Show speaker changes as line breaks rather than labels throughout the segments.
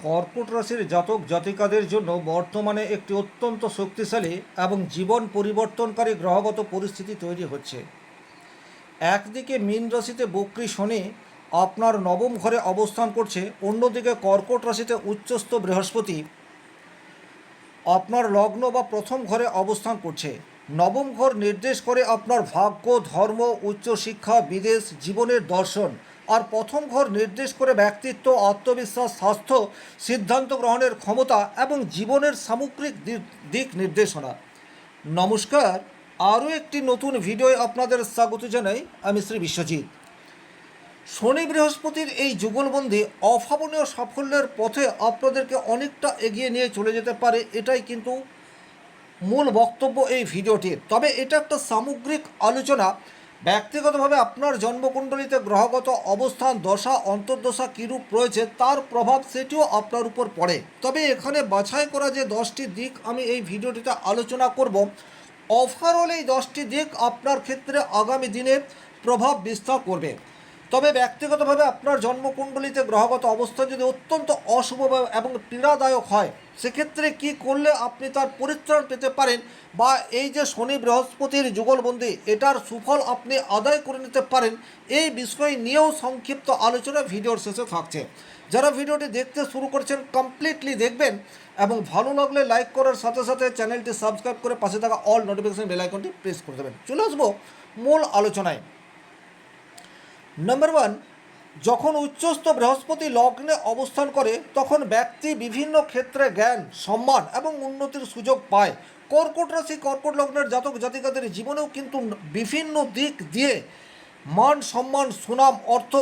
কর্কট রাশির জাতক জাতিকাদের জন্য বর্তমানে একটি অত্যন্ত শক্তিশালী এবং জীবন পরিবর্তনকারী গ্রহগত পরিস্থিতি তৈরি হচ্ছে। একদিকে মীন রাশিতে বক্রী শনি আপনার নবম ঘরে অবস্থান করছে, অন্যদিকে কর্কট রাশিতে উচ্চস্থ বৃহস্পতি আপনার লগ্ন বা প্রথম ঘরে অবস্থান করছে। নবম ঘর নির্দেশ করে আপনার ভাগ্য, ধর্ম, উচ্চশিক্ষা, বিদেশ, জীবনের দর্শন। আর প্রথম ঘর নির্দেশ করে ব্যক্তিত্ব, আত্মবিশ্বাস, স্বাস্থ্য, সিদ্ধান্ত গ্রহণের ক্ষমতা এবং জীবনের সামগ্রিক দিক নির্দেশনা। নমস্কার, আরও একটি নতুন ভিডিওয় আপনাদের স্বাগত জানাই। আমি শ্রী বিশ্বজিৎ। শনি বৃহস্পতির এই যুগলবন্দি অভাবনীয় সাফল্যের পথে আপনাদেরকে অনেকটা এগিয়ে নিয়ে চলে যেতে পারে, এটাই কিন্তু মূল বক্তব্য এই ভিডিওটির। তবে এটা একটা সামগ্রিক আলোচনা। ব্যক্তিগতভাবে আপনার জন্মকুণ্ডলিতে গ্রহগত অবস্থান, দশা, অন্তর্দশা কীরূপ রয়েছে তার প্রভাব সেটিও আপনার উপর পড়ে। তবে এখানে বাছাই করা যে 10টি দিক আমি এই ভিডিওটিতে আলোচনা করব, ওভারঅল এই 10টি দিক আপনার ক্ষেত্রে আগামী দিনে প্রভাব বিস্তার করবে। তবে ব্যক্তিগতভাবে আপনার জন্মকুণ্ডলিতে গ্রহগত অবস্থান যদি অত্যন্ত অশুভ এবং পীড়াদায়ক হয়, সেক্ষেত্রে কি করলে আপনি তার পরিত্রাণ পেতে পারেন, বা এই যে শনি বৃহস্পতির যুগলবন্দি এটার সুফল আপনি আদায় করে নিতে পারেন, এই বিষয় নিয়েও সংক্ষিপ্ত আলোচনা ভিডিওর শেষে থাকছে। যারা ভিডিওটি দেখতে শুরু করছেন কমপ্লিটলি দেখবেন, এবং ভালো লাগলে লাইক করার সাথে সাথে চ্যানেলটি সাবস্ক্রাইব করে পাশে থাকা অল নোটিফিকেশন বেল আইকনটি প্রেস করে দেবেন। চলে আসবো মূল আলোচনায়। নাম্বার 1, যখন উচ্চস্থ বৃহস্পতি লগ্নে অবস্থান করে তখন ব্যক্তি বিভিন্ন ক্ষেত্রে জ্ঞান, সম্মান এবং উন্নতির সুযোগ পায়। কর্কট রাশি, কর্কট লগ্নের জাতক জাতিকাদের জীবনেও কিন্তু বিভিন্ন দিক দিয়ে মান, সম্মান, সুনাম, অর্থ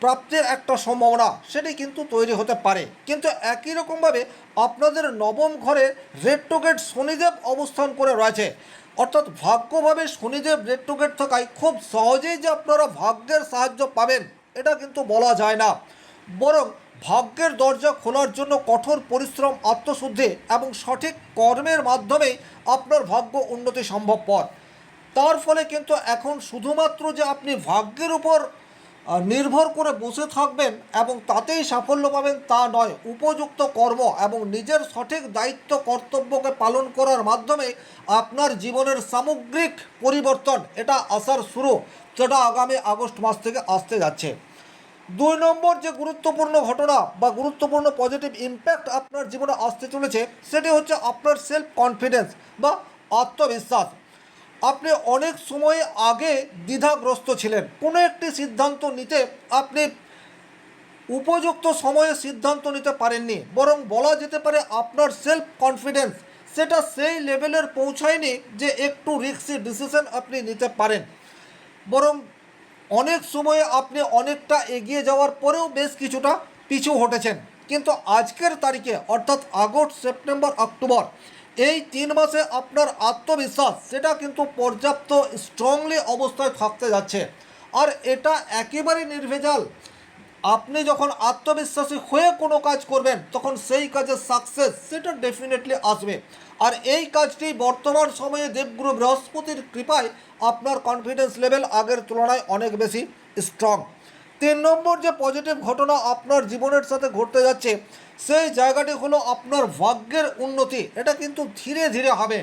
প্রাপ্তির একটা সম্ভাবনা সেটি কিন্তু তৈরি হতে পারে। কিন্তু একই রকমভাবে আপনাদের নবম ঘরে রেট্রোগেট শনিদেব অবস্থান করে রয়েছে, অর্থাৎ ভাগ্যভাবে শনিদেব রেট্রোগেট থাকায় খুব সহজেই যে আপনারা ভাগ্যের সাহায্য পাবেন এটা কিন্তু বলা যায় না। বরং ভাগ্যের দরজা খোলার জন্য কঠোর পরিশ্রম, আত্মশুদ্ধি এবং সঠিক কর্মের মাধ্যমেই আপনার ভাগ্য উন্নতি সম্ভবপর। তার ফলে কিন্তু এখন শুধুমাত্র যে আপনি ভাগ্যের উপর নির্ভর করে বসে থাকবেন এবং তাতেই সাফল্য পাবেন তা নয়। উপযুক্ত কর্ম এবং নিজের সঠিক দায়িত্ব কর্তব্যকে পালন করার মাধ্যমে আপনার জীবনের সামগ্রিক পরিবর্তন এটা আসার শুরু, সেটা আগামী আগস্ট মাস থেকে আসতে যাচ্ছে। 2 নম্বর যে গুরুত্বপূর্ণ ঘটনা বা গুরুত্বপূর্ণ পজিটিভ ইম্প্যাক্ট আপনার জীবনে আসতে চলেছে সেটি হচ্ছে আপনার সেলফ কনফিডেন্স বা আত্মবিশ্বাস। আপনি অনেক সময় আগে দ্বিধাগ্রস্ত ছিলেন, কোনো একটি সিদ্ধান্ত নিতে আপনি উপযুক্ত সময়ে সিদ্ধান্ত নিতে পারেননি, বরং বলা যেতে পারে আপনার সেলফ কনফিডেন্স সেটা সেই লেভেলের পৌঁছায়নি যে একটু রিস্কি ডিসিশন আপনি নিতে পারেন। বরং অনেক সময়ে আপনি অনেকটা এগিয়ে যাওয়ার পরেও বেশ কিছুটা পিছু হটেছেন। কিন্তু আজকের তারিখে অর্থাৎ আগস্ট, সেপ্টেম্বর, অক্টোবর এই 3 মাসে আপনার আত্মবিশ্বাস সেটা কিন্তু পর্যাপ্ত স্ট্রংলি অবস্থায় থাকতে যাচ্ছে। আর এটা একেবারে নির্ভেজাল। আপনি যখন আত্মবিশ্বাসী হয়ে কোনো কাজ করবেন তখন সেই কাজের সাকসেস সেটা ডেফিনেটলি আসবে। আর এই কাজটি বর্তমান সময়ে দেবগুরু বৃহস্পতির কৃপায় আপনার কনফিডেন্স লেভেল আগের তুলনায় অনেক বেশি স্ট্রং। 3 নম্বর যে পজিটিভ ঘটনা আপনার জীবনের সাথে ঘটতে যাচ্ছে সেই জায়গাটি হলো আপনার ভাগ্যের উন্নতি। এটা কিন্তু ধীরে ধীরে হবে।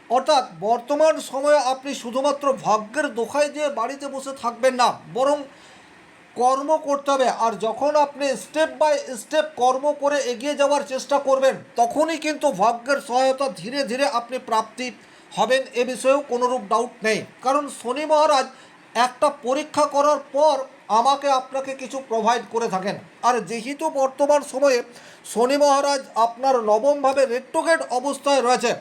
অর্থাৎ বর্তমান সময়ে আপনি শুধুমাত্র ভাগ্যের দোহাই দিয়ে বাড়িতে বসে থাকবেন না, বরং কর্ম করতে হবে। আর যখন আপনি স্টেপ বাই স্টেপ কর্ম করে এগিয়ে যাওয়ার চেষ্টা করবেন তখনই কিন্তু ভাগ্যের সহায়তা ধীরে ধীরে আপনি প্রাপ্তি হবেন, এ বিষয়েও কোনোরূপ ডাউট নেই। কারণ শনি মহারাজ একটা পরীক্ষা করার পর আমাকে আপনাকে কিছু প্রোভাইড করে থাকেন। আর যেহেতু বর্তমান সময়ে শনি মহারাজ আপনার নবমভাবে রেট্রোগেট অবস্থায় রয়েছে,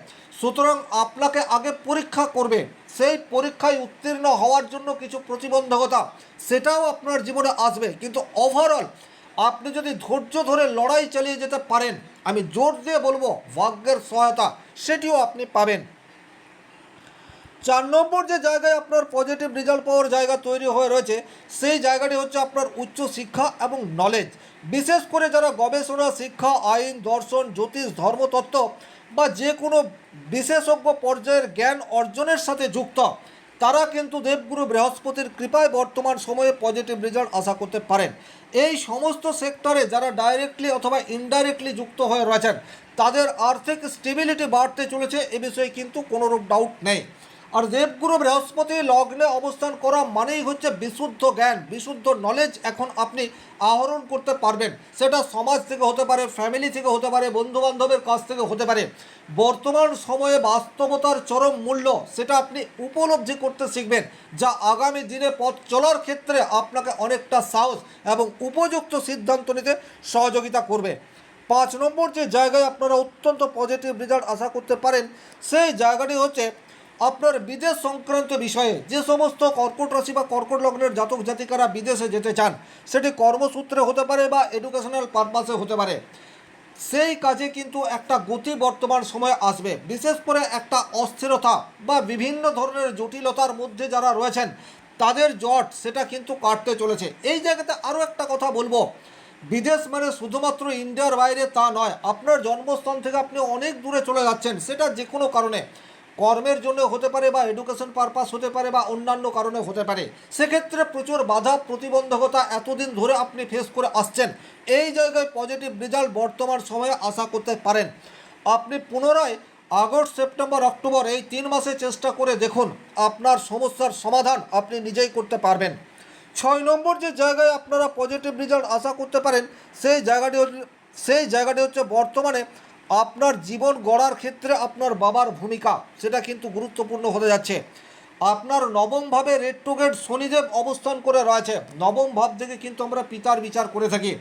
সুতরাং আপনাকে আগে পরীক্ষা করবে। সেই পরীক্ষায় উত্তীর্ণ হওয়ার জন্য কিছু প্রতিবন্ধকতা সেটাও আপনার জীবনে আসবে, কিন্তু ওভারঅল আপনি যদি ধৈর্য ধরে লড়াই চালিয়ে যেতে পারেন, আমি জোর দিয়ে বলবো ভাগ্যের সহায়তা সেটিও আপনি পাবেন। 4 নম্বর যে জায়গায় আপনার পজিটিভ রেজাল্ট পাওয়ার জায়গা তৈরি হয়ে রয়েছে সেই জায়গাটি হচ্ছে আপনার উচ্চ শিক্ষা এবং নলেজ। বিশেষ করে যারা গবেষণা, শিক্ষা, আইন, দর্শন, জ্যোতিষ, ধর্মতত্ত্ব বা যে কোনো বিশেষজ্ঞ পর্যায়ের জ্ঞান অর্জনের সাথে যুক্ত তারা কিন্তু দেবগুরু বৃহস্পতির কৃপায় বর্তমান সময়ে পজিটিভ রেজাল্ট আশা করতে পারেন। এই সমস্ত সেক্টরে যারা ডাইরেক্টলি অথবা ইনডাইরেক্টলি যুক্ত হয়ে রয়েছেন তাদের আর্থিক স্টেবিলিটি বাড়তে চলেছে, এ বিষয়ে কিন্তু কোনোরূপ ডাউট নেই। আর দেবগুরু বৃহস্পতি লগ্নে অবস্থান করা মানেই হচ্ছে বিশুদ্ধ জ্ঞান, বিশুদ্ধ নলেজ এখন আপনি আহরণ করতে পারবেন। সেটা সমাজ থেকে হতে পারে, ফ্যামিলি থেকে হতে পারে, বন্ধুবান্ধবের কাছ থেকে হতে পারে। বর্তমান সময়ে বাস্তবতার চরম মূল্য সেটা আপনি উপলব্ধি করতে শিখবেন, যা আগামী দিনে পথ চলার ক্ষেত্রে আপনাকে অনেকটা সাহস এবং উপযুক্ত সিদ্ধান্ত নিতে সহযোগিতা করবে। 5 নম্বর যে জায়গায় আপনারা অত্যন্ত পজিটিভ রেজাল্ট আশা করতে পারেন সেই জায়গাটি হচ্ছে আপনার বিদেশ সংক্রান্ত বিষয়ে। যে সমস্ত কর্কট রাশি বা কর্কট লগ্নের জাতক জাতিকারা বিদেশে যেতে চান, সেটি কর্মসূত্রে হতে পারে বা এডুকেশনাল পারপাসে হতে পারে, সেই কাজে কিন্তু একটা গতি বর্তমান সময়ে আসবে। বিশেষ করে একটা অস্থিরতা বা বিভিন্ন ধরনের জটিলতার মধ্যে যারা রয়েছেন তাদের জট সেটা কিন্তু কাটতে চলেছে। এই জায়গাতে আরও একটা কথা বলবো, বিদেশ মানে শুধুমাত্র ইন্ডিয়ার বাইরে তা নয়, আপনার জন্মস্থান থেকে আপনি অনেক দূরে চলে যাচ্ছেন, সেটা যে কোনো কারণে, কর্মের জন্য হতে পারে বা এডুকেশন পারপাস হতে পারে বা অন্যান্য কারণে হতে পারে। সেক্ষেত্রে প্রচুর বাধা প্রতিবন্ধকতা এতদিন ধরে আপনি ফেস করে আসছেন, এই জায়গায় পজিটিভ রেজাল্ট বর্তমান সময়ে আশা করতে পারেন। আপনি পুনরায় আগস্ট, সেপ্টেম্বর, অক্টোবর এই 3 মাসে চেষ্টা করে দেখুন, আপনার সমস্যার সমাধান আপনি নিজেই করতে পারবেন। 6 নম্বর যে জায়গায় আপনারা পজিটিভ রেজাল্ট আশা করতে পারেন সেই জায়গাটি হচ্ছে বর্তমানে আপনার জীবন গড়ার ক্ষেত্রে আপনার বাবার ভূমিকা সেটা কিন্তু গুরুত্বপূর্ণ হতে যাচ্ছে। আপনার নবম ভাবে রেট্রোগ্রেড শনিদেব অবস্থান করে রয়েছে। নবম ভাব থেকে কিন্তু আমরা পিতার বিচার করে থাকি।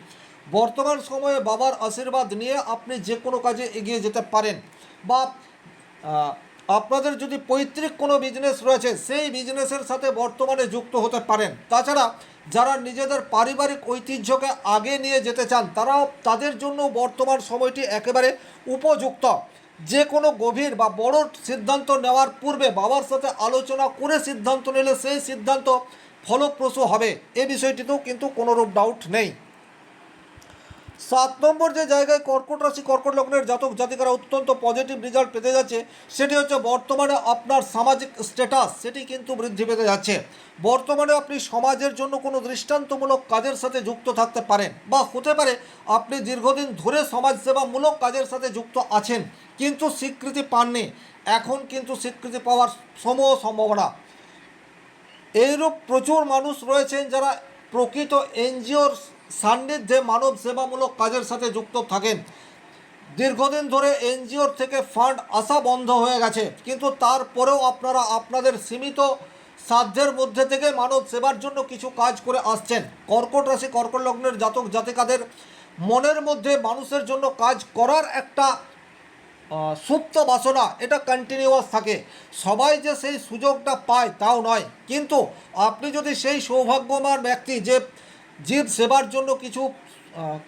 বর্তমান সময়ে বাবার আশীর্বাদ নিয়ে আপনি যে কোনো কাজে এগিয়ে যেতে পারেন, বা আপনাদের যদি পৈতৃক কোনো বিজনেস রয়েছে সেই বিজনেসের সাথে বর্তমানে যুক্ত হতে পারেন। তাছাড়া যারা নিজেদের পারিবারিক ঐতিহ্যকে আগে নিয়ে যেতে চান তাদের জন্য বর্তমান সময়টি একেবারে উপযুক্ত। যে কোনো গভীর বা বড় সিদ্ধান্ত নেওয়ার পূর্বে বাবার সাথে আলোচনা করে সিদ্ধান্ত নিলে সেই সিদ্ধান্ত ফলপ্রসূ হবে, এ বিষয়টিতেও কিন্তু কোনোরূপ ডাউট নেই। 7 নম্বর যে জায়গায় কর্কট রাশি কর্কট লগ্নের জাতক জাতিকারা অত্যন্ত পজিটিভ রেজাল্ট পেতে যাচ্ছে সেটি হচ্ছে বর্তমানে আপনার সামাজিক স্ট্যাটাস সেটি কিন্তু বৃদ্ধি পেতে যাচ্ছে। বর্তমানে আপনি সমাজের জন্য কোনো দৃষ্টান্তমূলক কাজের সাথে যুক্ত থাকতে পারেন, বা হতে পারে আপনি দীর্ঘদিন ধরে সমাজসেবামূলক কাজের সাথে যুক্ত আছেন কিন্তু স্বীকৃতি পাননি, এখন কিন্তু স্বীকৃতি পাওয়ার সমূহ সম্ভাবনা। এইরূপ প্রচুর মানুষ রয়েছেন যারা প্রকৃত এনজিওর সান্নিধ্যে মানব সেবামূলক কাজের সাথে যুক্ত থাকেন। দীর্ঘদিন ধরে এনজিওর থেকে ফান্ড আসা বন্ধ হয়ে গেছে, কিন্তু তারপরেও আপনারা আপনাদের সীমিত সাধ্যের মধ্যে থেকে মানব সেবার জন্য কিছু কাজ করে আসছেন। কর্কট রাশি কর্কট লগ্নের জাতক জাতিকাদের মনের মধ্যে মানুষের জন্য কাজ করার একটা সুপ্ত বাসনা এটা কন্টিনিউয়াস থাকে। সবাই যে সেই সুযোগটা পায় তাও নয়, কিন্তু আপনি যদি সেই সৌভাগ্যবান ব্যক্তি যে জীব সেবার জন্য কিছু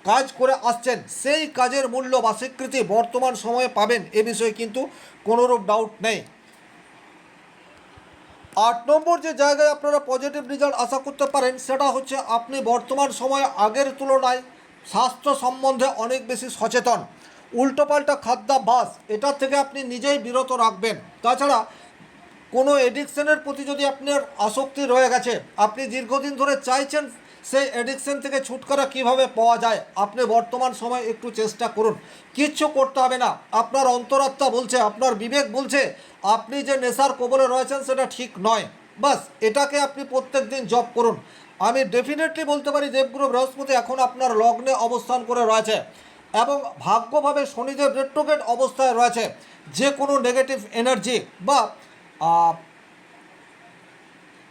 কাজ করে আসছেন, সেই কাজের মূল্য বা স্বীকৃতি বর্তমান সময়ে পাবেন, এ বিষয়ে কিন্তু কোনোরূপ ডাউট নেই। 8 নম্বর যে জায়গায় আপনারা পজিটিভ রেজাল্ট আশা করতে পারেন সেটা হচ্ছে আপনি বর্তমান সময়ে আগের তুলনায় স্বাস্থ্য সম্বন্ধে অনেক বেশি সচেতন। উল্টোপাল্টা খাদ্যাভ্যাস এটার থেকে আপনি নিজেই বিরত রাখবেন। তাছাড়া কোনো এডিকশনের প্রতি যদি আপনার আসক্তি রয়ে গেছে, আপনি দীর্ঘদিন ধরে চাইছেন সেই এডিকশন থেকে ছুটকারা কিভাবে পাওয়া যায়, আপনি বর্তমান সময় একটু চেষ্টা করুন। কিচ্ছু করতে হবে না, আপনার অন্তরাত্মা বলছে, আপনার বিবেক বলছে আপনি যে নেশার কবলে রয়েছেন সেটা ঠিক নয়, বাস এটাকে আপনি প্রত্যেক দিন জপ করুন। আমি ডেফিনেটলি বলতে পারি দেবগুরু বৃহস্পতি এখন আপনার লগ্নে অবস্থান করে রয়েছে এবং ভাগ্যভাবে শনিদেব রেট্রোগ্রেড অবস্থায় রয়েছে। যে কোনো নেগেটিভ এনার্জি বা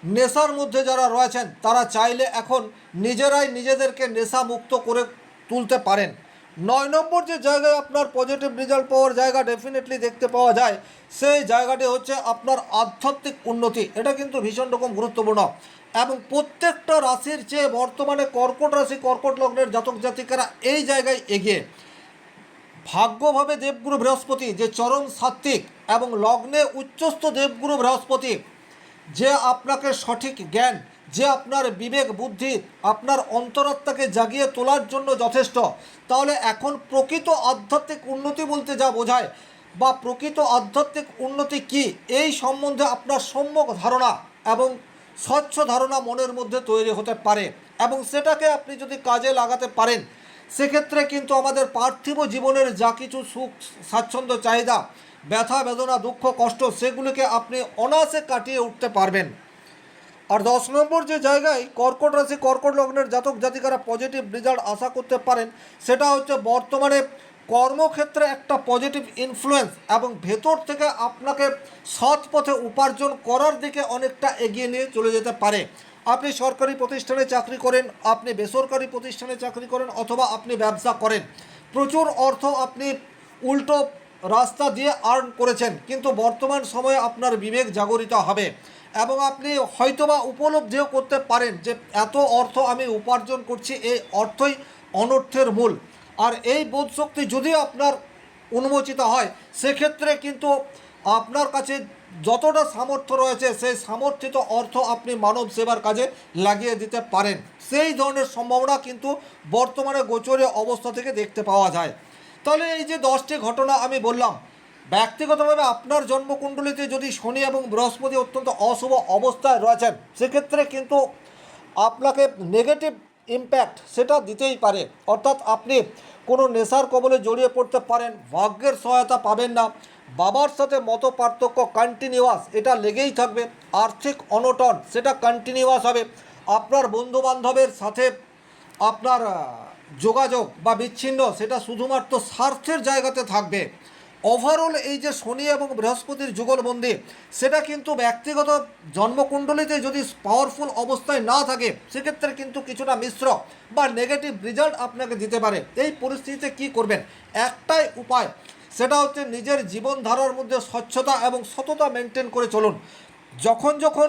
নেশার মধ্যে যারা রয়েছেন তারা চাইলে এখন নিজেরাই নিজেদেরকে নেশা মুক্ত করে তুলতে পারেন। 9 নম্বর যে জায়গায় আপনার পজিটিভ রেজাল্ট পাওয়ার জায়গা ডেফিনেটলি দেখতে পাওয়া যায় সেই জায়গাটি হচ্ছে আপনার আধ্যাত্মিক উন্নতি। এটা কিন্তু ভীষণ রকম গুরুত্বপূর্ণ এবং প্রত্যেকটা রাশির চেয়ে বর্তমানে কর্কট রাশি কর্কট লগ্নের জাতক জাতিকারা এই জায়গায় এগিয়ে। ভাগ্যভাবে দেবগুরু বৃহস্পতি যে চরম সাত্ত্বিক এবং লগ্নে উচ্চস্থ দেবগুরু বৃহস্পতি যে আপনাকে সঠিক জ্ঞান, যে আপনার বিবেক বুদ্ধি, আপনার অন্তরাত্মাকে জাগিয়ে তোলার জন্য যথেষ্ট। তাহলে এখন প্রকৃত আধ্যাত্মিক উন্নতি বলতে যা বোঝায় বা প্রকৃত আধ্যাত্মিক উন্নতি কি এই সম্বন্ধে আপনার সম্যক ধারণা এবং স্বচ্ছ ধারণা মনের মধ্যে তৈরি হতে পারে, এবং সেটাকে আপনি যদি কাজে লাগাতে পারেন সেক্ষেত্রে কিন্তু আমাদের পার্থিব জীবনের যা কিছু সুখ স্বাচ্ছন্দ্য চাহিদা, ব্যথা বেদনা দুঃখ কষ্ট, সেগুলিকে আপনি অনায়াসে কাটিয়ে উঠতে পারবেন। আর 10 নম্বর যে জায়গায় কর্কট রাশি কর্কট লগ্নের জাতক জাতিকারা পজিটিভ রেজাল্ট আশা করতে পারেন সেটা হচ্ছে বর্তমানে কর্মক্ষেত্রে একটা পজিটিভ ইনফ্লুয়েন্স এবং ভেতর থেকে আপনাকে সৎ পথে উপার্জন করার দিকে অনেকটা এগিয়ে নিয়ে চলে যেতে পারে। আপনি সরকারি প্রতিষ্ঠানে চাকরি করেন, আপনি বেসরকারি প্রতিষ্ঠানে চাকরি করেন, অথবা আপনি ব্যবসা করেন, প্রচুর অর্থ আপনি উল্টো রাস্তা দিয়ে আর্ন করেছেন, কিন্তু বর্তমান সময়ে আপনার বিবেক জাগরিত হবে এবং আপনি হয়তোবা উপলব্ধিও করতে পারেন যে এত অর্থ আমি উপার্জন করছি, এই অর্থই অনর্থের মূল। আর এই বোধশক্তি যদি আপনার উন্মোচিত হয় সেক্ষেত্রে কিন্তু আপনার কাছে যতটা সামর্থ্য রয়েছে সেই সামর্থিত অর্থ আপনি মানব সেবার কাজে লাগিয়ে দিতে পারেন। সেই ধরনের সম্ভাবনা কিন্তু বর্তমানে গোচরে অবস্থা থেকে দেখতে পাওয়া যায়। তাহলে এই যে 10টি ঘটনা আমি বললাম, ব্যক্তিগতভাবে আপনার জন্মকুণ্ডলিতে যদি শনি এবং বৃহস্পতি অত্যন্ত অশুভ অবস্থায় রয়েছেন সেক্ষেত্রে কিন্তু আপনাকে নেগেটিভ ইম্প্যাক্ট সেটা দিতেই পারে। অর্থাৎ আপনি কোনো নেশার কবলে জড়িয়ে পড়তে পারেন, ভাগ্যের সহায়তা পাবেন না, বাবার সাথে মত পার্থক্য কন্টিনিউয়াস এটা লেগেই থাকবে, আর্থিক অনটন সেটা কন্টিনিউয়াস হবে, আপনার বন্ধুবান্ধবের সাথে আপনার যোগাযোগ বা বিচ্ছিন্ন সেটা শুধুমাত্র স্বার্থের জায়গাতে থাকবে। ওভারঅল এই যে শনি এবং বৃহস্পতির যুগলবন্দি সেটা কিন্তু ব্যক্তিগত জন্মকুণ্ডলিতে যদি পাওয়ারফুল অবস্থায় না থাকে সেক্ষেত্রে কিন্তু কিছুটা মিশ্র বা নেগেটিভ রেজাল্ট আপনাকে দিতে পারে। এই পরিস্থিতিতে কি করবেন? একটাই উপায়, সেটা হচ্ছে নিজের জীবনধারার মধ্যে স্বচ্ছতা এবং সততা মেনটেন করে চলুন। যখন যখন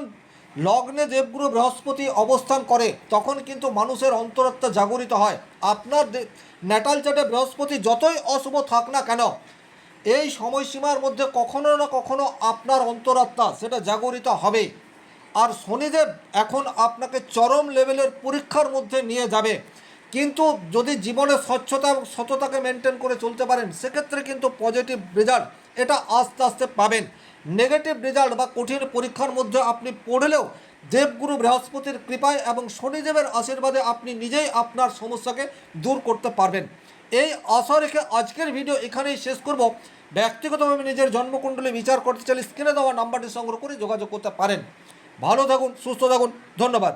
লগ্নে দেবগুরু বৃহস্পতি অবস্থান করে তখন কিন্তু মানুষের অন্তরাত্মা জাগরিত হয়। আপনার ন্যাটাল চার্টে বৃহস্পতি যতই অশুভ থাক না কেন এই সময়সীমার মধ্যে কখনো না কখনো আপনার অন্তরাত্মা সেটা জাগরিত হবে। আর শনিদেব এখন আপনাকে চরম লেভেলের পরীক্ষার মধ্যে নিয়ে যাবে, কিন্তু যদি জীবনে স্বচ্ছতা এবং সততাকে মেনটেন করে চলতে পারেন সেক্ষেত্রে কিন্তু পজিটিভ রেজাল্ট এটা আস্তে আস্তে পাবেন। নেগেটিভ রেজাল্ট বা কঠিন পরীক্ষার মধ্যে আপনি পড়লেও দেবগুরু বৃহস্পতির কৃপায় এবং শনিদেবের আশীর্বাদে আপনি নিজেই আপনার সমস্যাকে দূর করতে পারবেন। এই আশা রেখে আজকের ভিডিও এখানেই শেষ করব। ব্যক্তিগতভাবে নিজের জন্মকুণ্ডলী বিচার করতে চাইলে স্ক্রিনে দেওয়া নাম্বারটি সংগ্রহ করে যোগাযোগ করতে পারেন। ভালো থাকুন, সুস্থ থাকুন, ধন্যবাদ।